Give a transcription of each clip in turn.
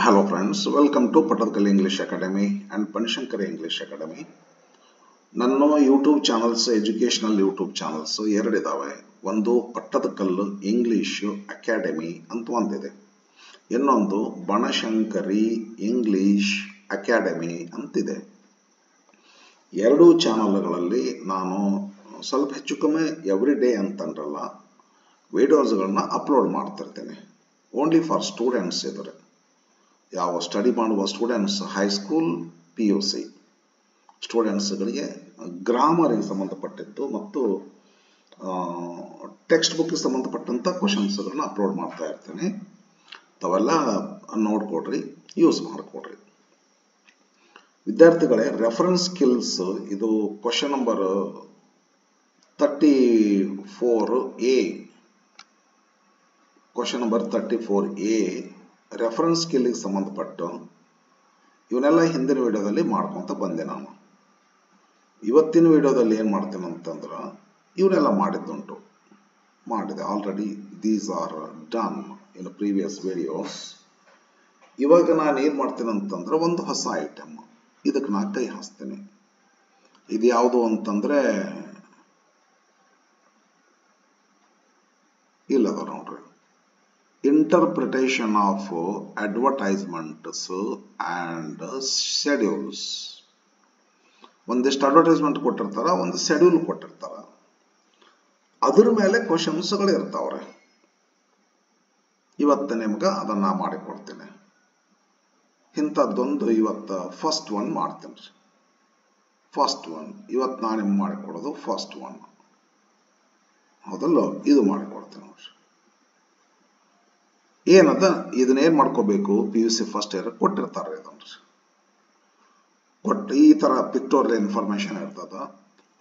Hello friends, welcome to Pattathkalli English Academy and Panishankari English Academy. ನನ್ನ YouTube channels educational YouTube channels ಎರಡಿದಾವೆ. ಒಂದು Pattadakal English academy ಅಂತ ಒಂದಿದೆ, ಇನ್ನೊಂದು ಬನಶಂಕರಿ ಇಂಗ್ಲಿಷ್ ಅಕಾಡೆಮಿ ಅಂತಿದೆ. ಎರಡೂ ಚಾನಲ್ಗಳಲ್ಲಿ ನಾನು ಸ್ವಲ್ಪ ಹೆಚ್ಚು ಕಮ್ಮಿ ಎವ್ರಿ ಡೇ ಅಂತಂದ್ರಲ್ಲ ವಿಡಿಯೋಸ್ಗಳನ್ನ ಅಪ್ಲೋಡ್ ಮಾಡ್ತಿರ್ತೇನೆ. ಓನ್ಲಿ ಫಾರ್ ಸ್ಟೂಡೆಂಟ್ಸ್ ಇದ್ದಾರೆ, ಯಾವ ಸ್ಟಡಿ ಮಾಡುವ ಸ್ಟೂಡೆಂಟ್ಸ್, ಹೈಸ್ಕೂಲ್ PUC ಸ್ಟೂಡೆಂಟ್ಸ್ಗಳಿಗೆ ಗ್ರಾಮರಿಗೆ ಸಂಬಂಧಪಟ್ಟಿದ್ದು ಮತ್ತು ಟೆಕ್ಸ್ಟ್ ಬುಕ್ಗೆ ಸಂಬಂಧಪಟ್ಟಂಥ ಕ್ವಶನ್ಸ್ಗಳನ್ನ ಅಪ್ಲೋಡ್ ಮಾಡ್ತಾ ಇರ್ತೇನೆ. ತಾವೆಲ್ಲ ನೋಡ್ಕೊಡ್ರಿ, ಯೂಸ್ ಮಾಡಿಕೊಡ್ರಿ. ವಿದ್ಯಾರ್ಥಿಗಳೇ, ರೆಫರೆನ್ಸ್ ಸ್ಕಿಲ್ಸ್ ಇದು question number 34A. Question number 34A reference ಸ್ಕಿಲ್ಗೆ ಸಂಬಂಧಪಟ್ಟು ಇವನ್ನೆಲ್ಲ ಹಿಂದಿನ ವಿಡಿಯೋದಲ್ಲಿ ಮಾಡ್ಕೊಂತ ಬಂದೆ. ನಾನು ಇವತ್ತಿನ ವಿಡಿಯೋದಲ್ಲಿ ಏನು ಮಾಡ್ತೇನೆ ಅಂತಂದ್ರೆ ಇವನ್ನೆಲ್ಲ ಮಾಡಿದೆ already. These are done in previous videos. ಇವಾಗ ನಾನು ಏನು ಮಾಡ್ತೇನೆ ಅಂತಂದ್ರೆ ಒಂದು ಹೊಸ ಐಟಮ್, ಇದಕ್ಕೆ ನಾ ಕೈ ಹಾಕ್ತೇನೆ. ಇದು ಯಾವುದು ಅಂತಂದ್ರೆ ಇಲ್ಲದ ನೋಡ್ರಿ, interpretation of advertisements and schedules. ಒಂದಿಷ್ಟು ಅಡ್ವರ್ಟೈಸ್ಮೆಂಟ್ ಕೊಟ್ಟಿರ್ತಾರ, ಒಂದು ಶೆಡ್ಯೂಲ್ ಕೊಟ್ಟಿರ್ತಾರ, ಅದ್ರ ಮೇಲೆ ಕ್ವಶನ್ಸ್ಗಳು ಇರ್ತಾವ್ರೆ. ಇವತ್ತು ನಿಮ್ಗೆ ಅದನ್ನ ಮಾಡಿಕೊಡ್ತೇನೆ. ಇಂಥದ್ದೊಂದು ಇವತ್ತು ಫಸ್ಟ್ ಒನ್ ಮಾಡ್ತೇನೆ. ಇವತ್ತು ನಾನು ನಿಮ್ಗೆ ಮಾಡಿಕೊಡೋದು ಫಸ್ಟ್ ಒನ್, ಹೌದಲ್ಲ? ಇದು ಮಾಡಿಕೊಡ್ತೇನೆ ನೋಡ್ರಿ. ಏನದ, ಇದನ್ನೇನ್ ಮಾಡ್ಕೋಬೇಕು, PUC ಫಸ್ಟ್ ಇಯರ್ ಕೊಟ್ಟಿರ್ತಾರೆ. ಇದನ್ರಿ ಕೊಟ್ಟು ಈ ತರ ಪಿಕ್ಟೋರಿಯಲ್ ಇನ್ಫಾರ್ಮೇಶನ್ ಇರ್ತದ.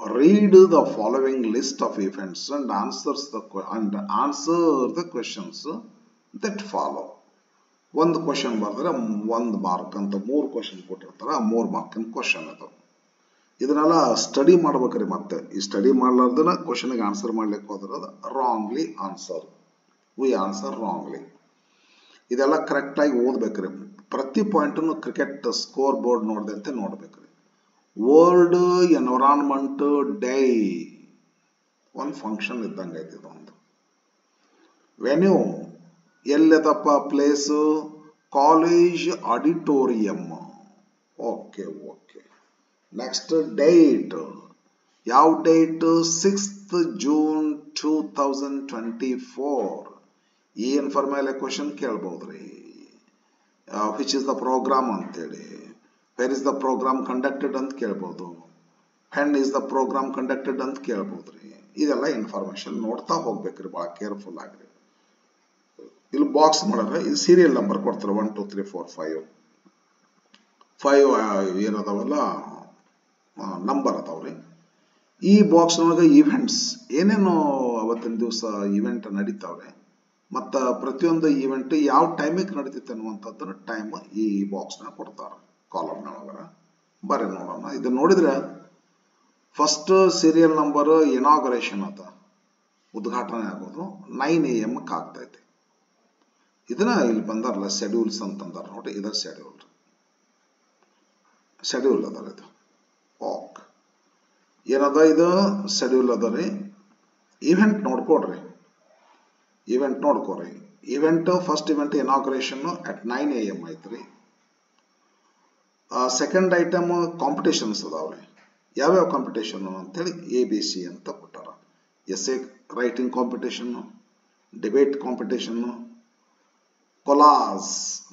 Read the following list of events and answer the questions that follow. ಒಂದು ಕ್ವಶನ್ ಬರೆದ್ರೆ 1 ಮಾರ್ಕ್ ಅಂತ 3 ಕ್ವಶನ್ ಕೊಟ್ಟಿರ್ತಾರ. 3 ಮಾರ್ಕಿನ ಕ್ವಶನ್ ಅದು. ಇದನ್ನೆಲ್ಲ ಸ್ಟಡಿ ಮಾಡ್ಬೇಕ್ರಿ. ಮತ್ತೆ ಈ ಸ್ಟಡಿ ಮಾಡ್ಲಾರ್ದನ ಕ್ವಶನ್ಗೆ ಆನ್ಸರ್ ಮಾಡ್ಲಿಕ್ಕೆ ಹೋದ್ರ wrongly answer, we answer wrongly. ಇದೆಲ್ಲ ಕರೆಕ್ಟ್ ಆಗಿ ಓದ್ಬೇಕ್ರಿ. ಪ್ರತಿ ಪಾಯಿಂಟ್ ಕ್ರಿಕೆಟ್ ಸ್ಕೋರ್ ಬೋರ್ಡ್ ನೋಡ್ದಂತೆ ನೋಡ್ಬೇಕ್ರಿ. ವರ್ಲ್ಡ್ ಎನ್ವಿರಾನ್ಮೆಂಟ್ ಡೇ ಒಂದು ಫಂಕ್ಷನ್ ಇದ್ದಂಗೆ ಐತಿ. ಇದೊಂದು ವೆನ್ಯೂ ಎಲ್ಲದಪ್ಪ, place college auditorium. Okay. Next date, ಯಾವ ಡೇಟ್? 6th June 2024. ಈ ಇನ್ಫಾರ್ಮೇಲೆ ಕ್ವಶನ್ ಕೇಳ್ಬೋದ್ರಿ. ವಿಚ್ ಇಸ್ ದ ಪ್ರೋಗ್ರಾಮ್ ಅಂತೇಳಿ, where is the programme conducted ಅಂತ ಕೇಳ್ಬೋದು, ಹೆನ್ ಇಸ್ ದ ಪ್ರೋಗ್ರಾಮ್ ಕಂಡಕ್ಟೆಡ್ ಅಂತ ಕೇಳ್ಬೋದ್ರಿ. ಇದೆಲ್ಲ ಇನ್ಫಾರ್ಮೇಶನ್ ನೋಡ್ತಾ ಹೋಗ್ಬೇಕ್ರಿ, ಬಹಳ ಕೇರ್ಫುಲ್ ಆಗ್ರಿ. ಇಲ್ಲಿ ಬಾಕ್ಸ್ ಮಾಡಿದ್ರೆ ಇದು ಸೀರಿಯಲ್ ನಂಬರ್ ಕೊಡ್ತಾರೆ. 1 2 3 4 5 ಏನದಾವಲ್ಲ ನಂಬರ್ ಅದಾವ್ರಿ. ಈ ಬಾಕ್ಸ್ ಒಳಗೆ ಇವೆಂಟ್ಸ್ ಏನೇನು ಅವತ್ತಿನ ದಿವಸ ಇವೆಂಟ್ ನಡೀತಾವ್ರೆ, ಮತ್ತ ಪ್ರತಿಯೊಂದು ಇವೆಂಟ್ ಯಾವ ಟೈಮಿಗೆ ನಡೀತೈತೆ ಅನ್ನುವಂಥದ್ದನ್ನ ಟೈಮ್ ಈ ಬಾಕ್ಸ್ನ ಕೊಡ್ತಾರ, ಕಾಲಮ್ನೊಳಗ. ಬರ್ರಿ ನೋಡೋಣ. ಇದು ನೋಡಿದ್ರೆ ಫಸ್ಟ್ ಸೀರಿಯಲ್ ನಂಬರ್ ಇನಾಗರೇಷನ್ ಅದ, ಉದ್ಘಾಟನೆ ಆಗೋದು 9 AM ಆಗ್ತೈತಿ. ಇದನ್ನ ಇಲ್ಲಿ ಬಂದಾರಲ್ಲ ಶೆಡ್ಯೂಲ್ಸ್ ಅಂತಂದಾರ ನೋಡ್ರಿ. ಇದ ಶೆಡ್ಯೂಲ್ ಅದ. ಇದು ಓಕೆ, ಏನದ, ಇದು ಶೆಡ್ಯೂಲ್ ಅದ ರೀ. ಇವೆಂಟ್ ನೋಡ್ಕೊಡ್ರಿ. Event first event inauguration at 9 AM ಐತ್ರಿ. ಸೆಕೆಂಡ್ ಐಟಮ್ ಕಾಂಪಿಟೇಷನ್ಸ್ ಅದಾವ್ರಿ. ಯಾವ್ಯಾವ ಕಾಂಪಿಟೇಷನ್ ಅಂತೇಳಿ ABC ಅಂತ ಕೊಟ್ಟಾರ. Essay writing competition, debate competition, collage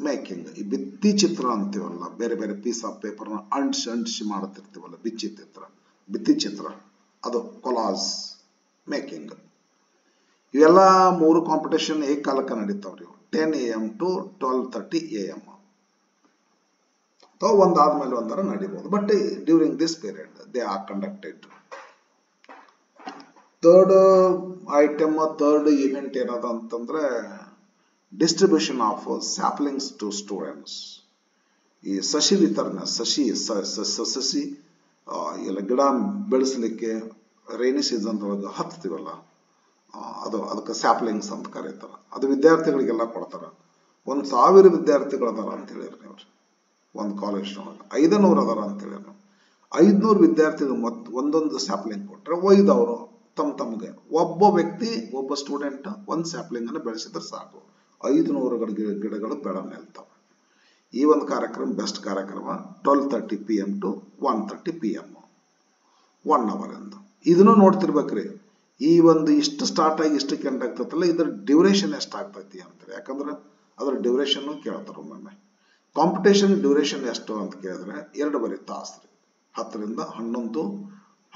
making, ಈ ಭಿತ್ತಿ ಚಿತ್ರ ಅಂತೀವಲ್ಲ, ಬೇರೆ ಬೇರೆ ಪೀಸ್ ಆಫ್ ಪೇಪರ್ನ ಅಂಟಿಸಿ ಮಾಡುತ್ತಿರ್ತೀವಲ್ಲ, ಭಿತ್ತಿ ಚಿತ್ರ, ಅದು ಕೊಲಾಜ್ ಮೇಕಿಂಗ್. ಇವೆಲ್ಲ 3 ಕಾಂಪಿಟೇಷನ್ ಏಕಾಲಕ್ಕೆ ನಡೀತಾವ್ರಿ. 10 AM to 12:30 AM. ಒಂದಾದ್ಮೇಲೆ ಒಂದರ ನಡೀಬಹುದು, but during this period they are conducted. Third event ಏನದ ಅಂತಂದ್ರೆ distribution of saplings to students. ಈ ಸಸಿ ವಿತರಣೆ, ಸಸಿ ಎಲ್ಲ ಗಿಡ ಬೆಳೆಸಲಿಕ್ಕೆ ರೈನಿ ಸೀಸನ್ ಒಳಗೆ ಹತ್ತೀವಲ್ಲ, ಅದಕ್ಕೆ ಸ್ಯಾಪ್ಲಿಂಗ್ಸ್ ಅಂತ ಕರೀತಾರ. ಅದು ವಿದ್ಯಾರ್ಥಿಗಳಿಗೆಲ್ಲ ಕೊಡ್ತಾರ. 1000 ವಿದ್ಯಾರ್ಥಿಗಳು ಅದಾರ ಅಂತ ಹೇಳಿರಿ ನೀವು. ಒಂದು ಕಾಲೇಜ್ನೊಳಗೆ 500 ಅದಾರ ಅಂತ ಹೇಳಿ ನಾವು 500 ವಿದ್ಯಾರ್ಥಿಗಳು ಒಂದೊಂದು ಸ್ಯಾಪ್ಲಿಂಗ್ ಕೊಟ್ರೆ ಒಯ್ದು ಅವರು ತಮ್ಗೆ ಒಬ್ಬ ವ್ಯಕ್ತಿ ಒಬ್ಬ ಸ್ಟೂಡೆಂಟ್ ಒಂದು ಸ್ಯಾಪ್ಲಿಂಗ್ ಅನ್ನು ಬೆಳೆಸಿದ್ರೆ ಸಾಕು 500 ಗಿಡಗಳು ಬೆಳ ನಿಲ್ತವೆ. ಈ ಒಂದು ಕಾರ್ಯಕ್ರಮ ಬೆಸ್ಟ್ ಕಾರ್ಯಕ್ರಮ 12:30 PM to 1:30 PM 1 hour ಎಂದು ಇದನ್ನು ನೋಡ್ತಿರ್ಬೇಕ್ರಿ. ಈ ಒಂದು ಇಷ್ಟು ಸ್ಟಾರ್ಟ್ ಆಗಿ ಇಷ್ಟು ಎಂಡ್ ಆಗ್ತೈತಲ್ಲ ಇದ್ರ ಡ್ಯೂರೇಷನ್ ಎಷ್ಟಾಗ್ತೈತಿ ಅಂತಾರೆ. ಯಾಕಂದ್ರೆ ಅದ್ರ ಡ್ಯೂರೇಷನ್ ಕೇಳ್ತಾರೆ ಒಮ್ಮೊಮ್ಮೆ. ಕಾಂಪಿಟೇಷನ್ ಡ್ಯೂರೇಷನ್ ಎಷ್ಟು ಅಂತ ಕೇಳಿದ್ರೆ 2 ತಾಸು ರೀ. 10 ರಿಂದ 11,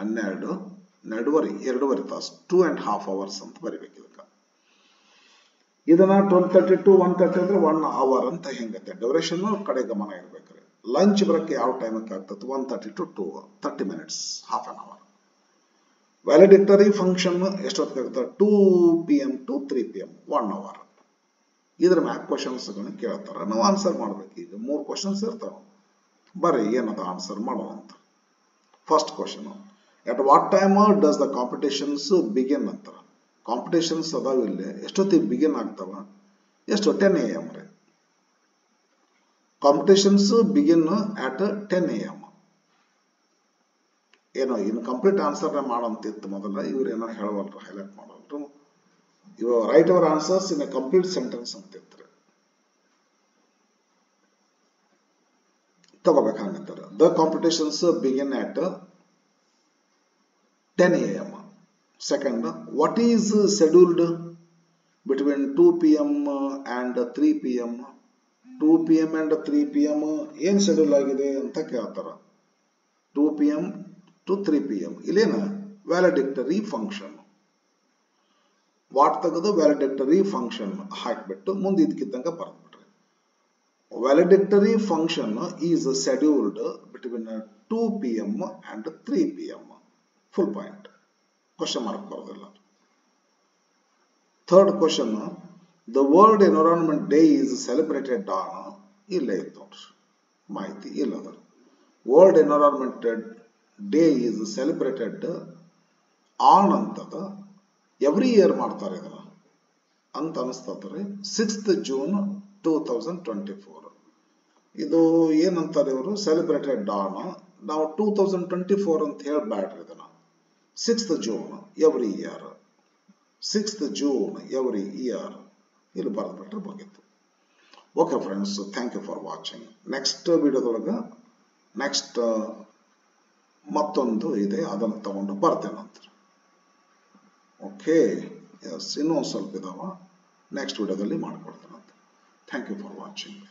12, ನಡುವರಿ 2 ತಾಸು 2.5 hours ಅಂತ ಬರಿಬೇಕು ಇದಕ್ಕೆ. ಇದನ್ನ 12:30 to 1:30 ಅಂದ್ರೆ 1 hour ಅಂತ ಹೆಂಗತ್ತೆ ಡ್ಯೂರೇಷನ್ ಕಡೆ ಗಮನ ಇರ್ಬೇಕ್ರಿ. ಲಂಚ್ ಬರಕ್ಕೆ ಯಾವ ಟೈಮಕ್ಕೆ ಆಗ್ತದೆ 1:30 to 2 30 minutes half an hour. Valedictory function ಎಷ್ಟೊತ್ತಿಗೆ ಆಗುತ್ತೆ 2 PM to 3 PM 1 hour. ಇದ್ರ ಮ್ಯಾಕ್ ಕ್ವಶನ್ಸ್ ಕೇಳ್ತಾರೆ ನಾವು ಆನ್ಸರ್ ಮಾಡ್ಬೇಕು. ಈಗ 3 ಕ್ವಶನ್ಸ್ ಇರ್ತಾವ ಬರ್ರಿ ಏನದ ಆನ್ಸರ್ ಮಾಡೋಣ ಅಂತ. First question at what time does the competitions begin ಅಂತ. ಕಾಂಪಿಟೇಷನ್ಸ್ ಅದಾವ ಇಲ್ಲಿ ಎಷ್ಟೊತ್ತಿಗೆ ಬಿಗಿನ್ ಆಗ್ತಾವ ಎಷ್ಟು 10 AM ರೀ. Competitions begin at 10 AM. ಏನೋ ಇನ್ನು ಕಂಪ್ಲೀಟ್ ಆನ್ಸರ್ ಮಾಡಂತಿತ್ತು ಮೊದಲ ಇವ್ರೇನೋ ಹೇಳವಲ್ರು ಹೈಲೈಟ್ ಮಾಡಲ್ರು. ಇವ write our answers in a complete sentence ಅಂತ ಇರ್ತಾರೆ ತಗೋಬೇಕಂತಾರೆ. The competitions begin at 10 AM. Second what is scheduled between 2 PM and 3 PM. 2 PM and 3 PM ಏನ್ ಶೆಡ್ಯೂಲ್ ಆಗಿದೆ ಅಂತ ಕೇಳ್ತಾರ. 2 PM to 3 PM ಇಲ್ಲೇನ ವ್ಯಾಲಿಡಿಕ್ಟರಿ ಫಂಕ್ಷನ್ ವಾಟ್ ತೆಗೆದು ವ್ಯಾಲಿಡಿಕ್ಟರಿ ಫಂಕ್ಷನ್ ಹಾಕ್ಬಿಟ್ಟು ಮುಂದೆ ಇದಕ್ಕಿದ್ದಂಗೆ ಬರೆದ್ಬಿಟ್ರಿ. Valedictory function is scheduled between 2 PM and 3 PM. Full point question mark ಬರೋದಿಲ್ಲ. Third question the world environment day is celebrated on. ಇಲ್ಲೇ ಇತ್ತು ಮಾಹಿತಿ ಇಲ್ಲದ. World environment day is celebrated on ಅಂತದ ಎವ್ರಿ ಇಯರ್ ಮಾಡ್ತಾರೆ ಇದನ್ನ ಅಂತ ಅನಿಸ್ತದ್ರಿ. 6th June 2024. ಇದು ಏನಂತಾರೆ ಇವರು ಸೆಲೆಬ್ರೇಟೆಡ್ ಆನ್. ನಾವು 2024 ಅಂತ ಹೇಳಬೇಡ್ರಿ ಇದನ್ನ 6th June every year 6th June every year ಇಲ್ಲಿ ಬರೆದ್ಬಿಟ್ರೆ ಮುಗೀತು. Okay friends, thank you for watching. Next ವಿಡಿಯೋದೊಳಗೆ ನೆಕ್ಸ್ಟ್ ಮತ್ತೊಂದು ಇದೆ ಅದನ್ನು ತಗೊಂಡು ಬರ್ತೇನಂತ. ಓಕೆ ಎಸ್ ಇನ್ನೂ ಸ್ವಲ್ಪ ಇದಾವ ನೆಕ್ಸ್ಟ್ ವಿಡಿಯೋದಲ್ಲಿ ಮಾಡ್ಕೊಡ್ತೇನಂತ. Thank you for watching.